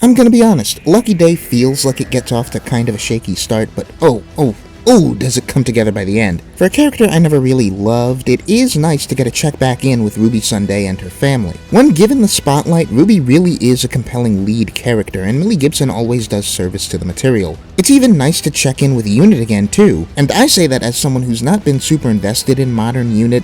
I'm gonna be honest, Lucky Day feels like it gets off to kind of a shaky start, but oh, does it come together by the end. For a character I never really loved, it is nice to get a check back in with Ruby Sunday and her family. When given the spotlight, Ruby really is a compelling lead character, and Millie Gibson always does service to the material. It's even nice to check in with Unit again too, and I say that as someone who's not been super invested in modern Unit,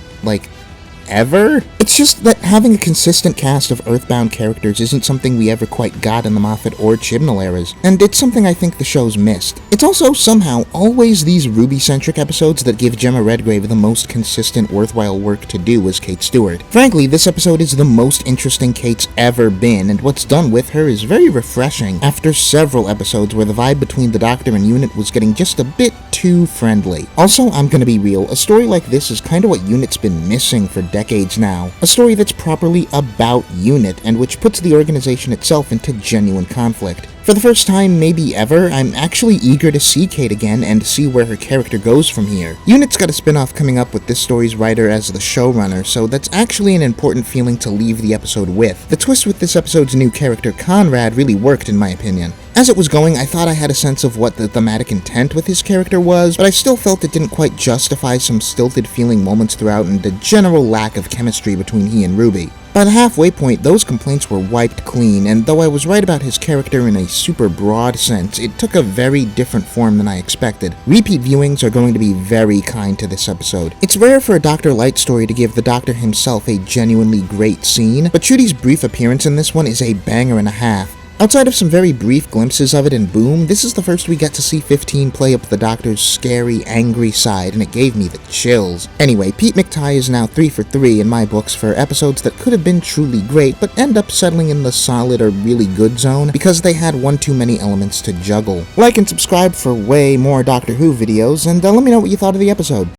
ever? It's just that having a consistent cast of Earthbound characters isn't something we ever quite got in the Moffat or Chibnall eras, and it's something I think the show's missed. It's also somehow always these Ruby-centric episodes that give Gemma Redgrave the most consistent, worthwhile work to do as Kate Stewart. Frankly, this episode is the most interesting Kate's ever been, and what's done with her is very refreshing after several episodes where the vibe between the Doctor and Unit was getting just a bit too friendly. Also, I'm gonna be real, a story like this is kinda what Unit's been missing for decades now. A story that's properly about Unit, and which puts the organization itself into genuine conflict. For the first time, maybe ever, I'm actually eager to see Kate again and see where her character goes from here. Unit's got a spin-off coming up with this story's writer as the showrunner, so that's actually an important feeling to leave the episode with. The twist with this episode's new character, Conrad, really worked in my opinion. As it was going, I thought I had a sense of what the thematic intent with his character was, but I still felt it didn't quite justify some stilted feeling moments throughout and a general lack of chemistry between he and Ruby. By the halfway point, those complaints were wiped clean, and though I was right about his character in a super broad sense, it took a very different form than I expected. Repeat viewings are going to be very kind to this episode. It's rare for a Doctor-lite story to give the Doctor himself a genuinely great scene, but Chudy's brief appearance in this one is a banger and a half. Outside of some very brief glimpses of it in Boom, this is the first we get to see 15 play up the Doctor's scary, angry side, and it gave me the chills. Anyway, Pete McTighe is now 3 for 3 in my books for episodes that could have been truly great, but end up settling in the solid or really good zone because they had one too many elements to juggle. Like and subscribe for way more Doctor Who videos, and let me know what you thought of the episode.